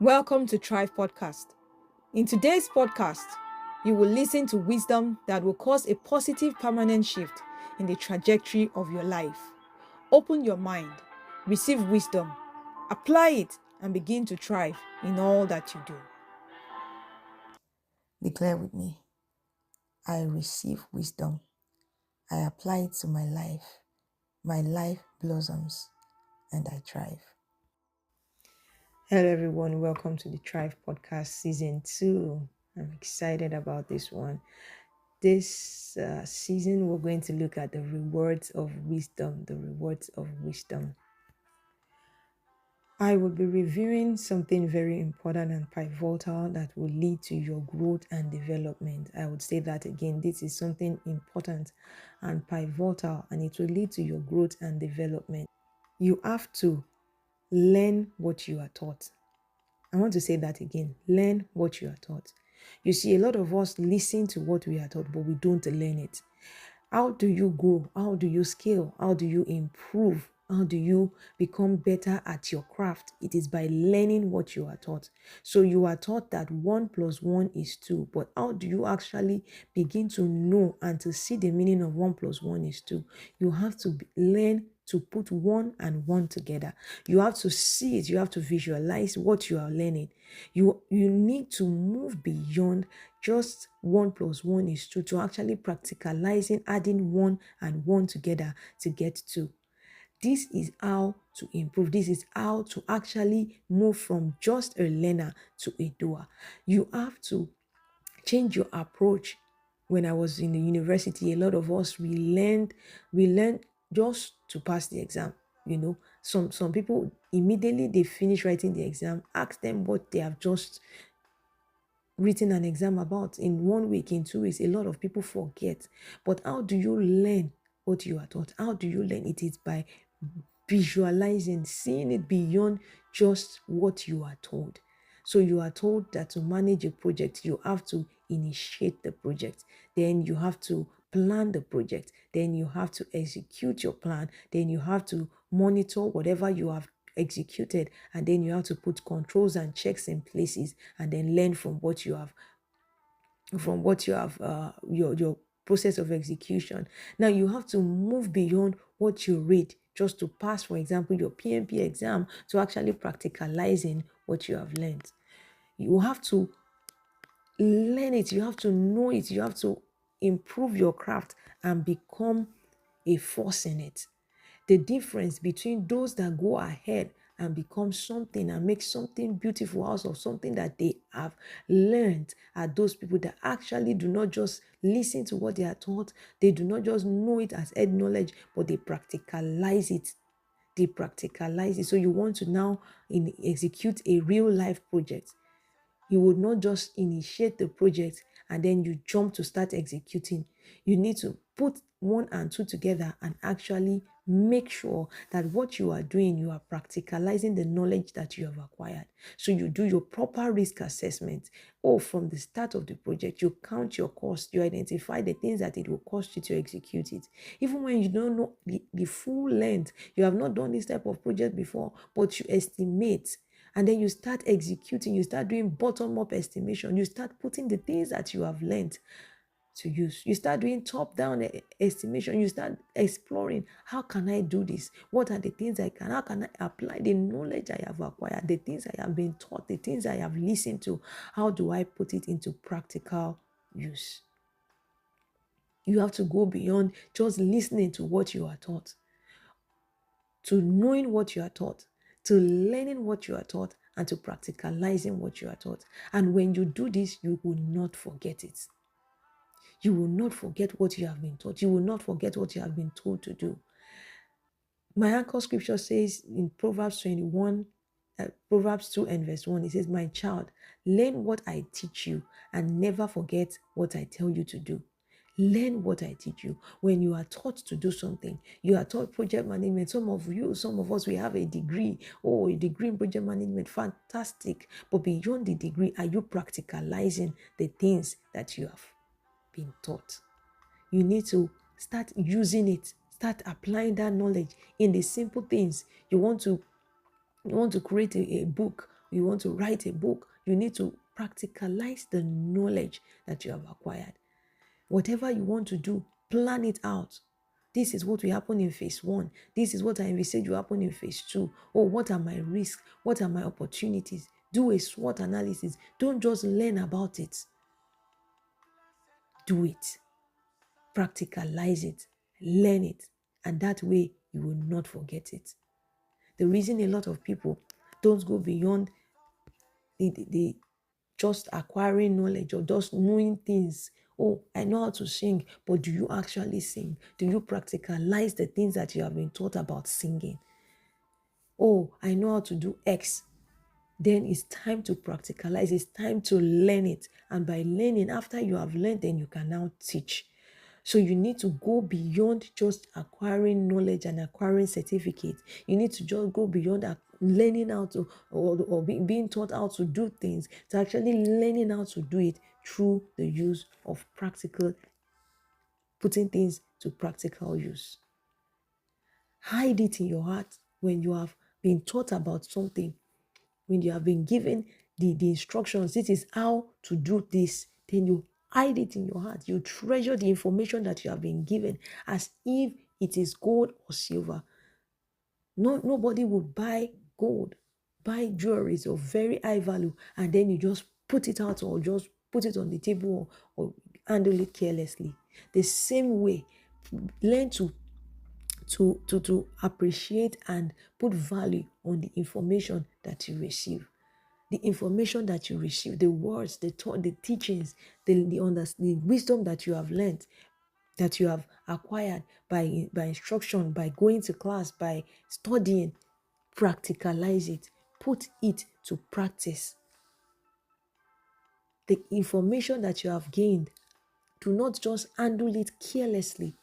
Welcome to Thrive Podcast. In today's podcast, you will listen to wisdom that will cause a positive permanent shift in the trajectory of your life. Open your mind, receive wisdom, apply it, and begin to thrive in all that you do. Declare with me, I receive wisdom. I apply it to my life. My life blossoms and I thrive. Hello, everyone. Welcome to the Thrive Podcast Season 2. I'm excited about this one. This season, we're going to look at the rewards of wisdom. The rewards of wisdom. I will be reviewing something very important and pivotal that will lead to your growth and development. I would say that again. This is something important and pivotal, and it will lead to your growth and development. You have to learn what you are taught. I want to say that again. Learn what you are taught. You see, a lot of us listen to what we are taught, but we don't learn it. How do you grow? How do you scale? How do you improve? How do you become better at your craft? It is by learning what you are taught. So you are taught that 1 plus 1 is 2, but how do you actually begin to know and to see the meaning of 1 plus 1 is 2? You have to learn to put 1 and 1 together. You have to see it. You have to visualize what you are learning. You need to move beyond just 1 plus 1 is 2 to actually practicalizing adding 1 and 1 together to get 2. This is how to improve. This is how to actually move from just a learner to a doer. You have to change your approach. When I was in the university, a lot of us we learned just to pass the exam. Some people immediately they finish writing the exam, ask them what they have just written an exam about in 1 week, in 2 weeks. A lot of people forget. But how do you learn what you are taught? How do you learn? It is by visualizing, seeing it beyond just what you are told. So you are told that to manage a project, you have to initiate the project. Then you have to plan the project. Then you have to execute your plan. Then you have to monitor whatever you have executed, and then you have to put controls and checks in places, and then learn from what you have your process of execution. Now you have to move beyond what you read just to pass, for example, your PMP exam, to actually practicalizing what you have learned. You have to learn it, you have to know it, you have to improve your craft and become a force in it. The difference between those that go ahead and become something and make something beautiful out of something that they have learned are those people that actually do not just listen to what they are taught, they do not just know it as head knowledge, but they practicalize it. They practicalize it. So you want to now execute a real life project. You would not just initiate the project and then you jump to start executing. You need to put 1 and 2 together and actually make sure that what you are doing, you are practicalizing the knowledge that you have acquired. So you do your proper risk assessment. From the start of the project, you count your cost, you identify the things that it will cost you to execute it. Even when you don't know the full length, you have not done this type of project before, but you estimate. And then you start executing, you start doing bottom-up estimation, you start putting the things that you have learned to use. You start doing top-down estimation, you start exploring, how can I do this? What are the things how can I apply the knowledge I have acquired, the things I have been taught, the things I have listened to? How do I put it into practical use? You have to go beyond just listening to what you are taught, to knowing what you are taught, to learning what you are taught, and to practicalizing what you are taught. And when you do this, you will not forget it. You will not forget what you have been taught. You will not forget what you have been told to do. My anchor scripture says in Proverbs 21, Proverbs 2 and verse 1, it says, "My child, learn what I teach you and never forget what I tell you to do." Learn what I teach you. When you are taught to do something, you are taught project management. Some of us, we have a degree. A degree in project management. Fantastic. But beyond the degree, are you practicalizing the things that you have been taught? You need to start using it. Start applying that knowledge in the simple things. You want to create a book you want to write a book, you need to practicalize the knowledge that you have acquired. Whatever you want to do, plan it out. This is what will happen in phase one. This is what I envisage will happen in phase two. Oh, what are my risks? What are my opportunities? Do a SWOT analysis. Don't just learn about it. Do it. Practicalize it. Learn it. And that way, you will not forget it. The reason a lot of people don't go beyond the just acquiring knowledge or just knowing things. Oh, I know how to sing, but do you actually sing? Do you practicalize the things that you have been taught about singing? Oh, I know how to do X. Then it's time to practicalize. It's time to learn it. And by learning, after you have learned, then you can now teach. So you need to go beyond just acquiring knowledge and acquiring certificates. You need to just go beyond learning how to or being taught how to do things to actually learning how to do it through the use of practical, putting things to practical use. Hide it in your heart when you have been taught about something, when you have been given the instructions, this is how to do this, then you hide it in your heart. You treasure the information that you have been given as if it is gold or silver. Nobody will buy gold, buy jewelries of very high value, and then you just put it out or just put it on the table or handle it carelessly. The same way, learn to appreciate and put value on the information that you receive. The information that you receive, the words, the teachings, the wisdom that you have learned, that you have acquired by instruction, by going to class, by studying, practicalize it, put it to practice. The information that you have gained, do not just handle it carelessly.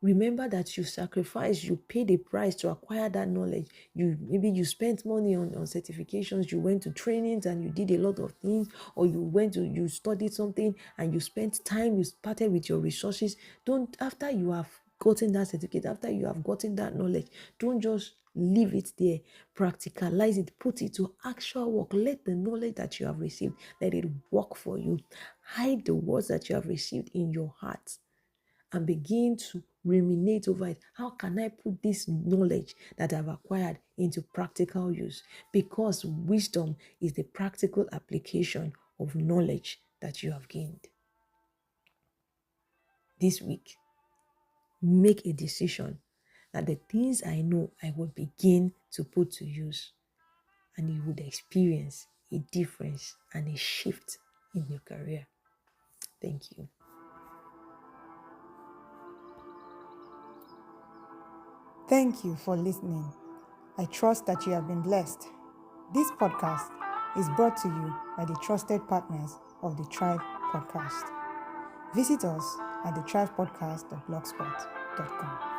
Remember that you sacrificed, you paid a price to acquire that knowledge. Maybe you spent money on certifications, you went to trainings and you did a lot of things, or you studied something and you spent time, you started with your resources. Don't, after you have gotten that certificate, after you have gotten that knowledge, don't just leave it there. Practicalize it, put it to actual work. Let the knowledge that you have received, let it work for you. Hide the words that you have received in your heart and begin to ruminate over it. How can I put this knowledge that I've acquired into practical use? Because wisdom is the practical application of knowledge that you have gained. This week, make a decision that the things I know I will begin to put to use, and you would experience a difference and a shift in your career. Thank you. Thank you for listening. I trust that you have been blessed. This podcast is brought to you by the trusted partners of the Tribe Podcast. Visit us at thethrivepodcast.blogspot.com.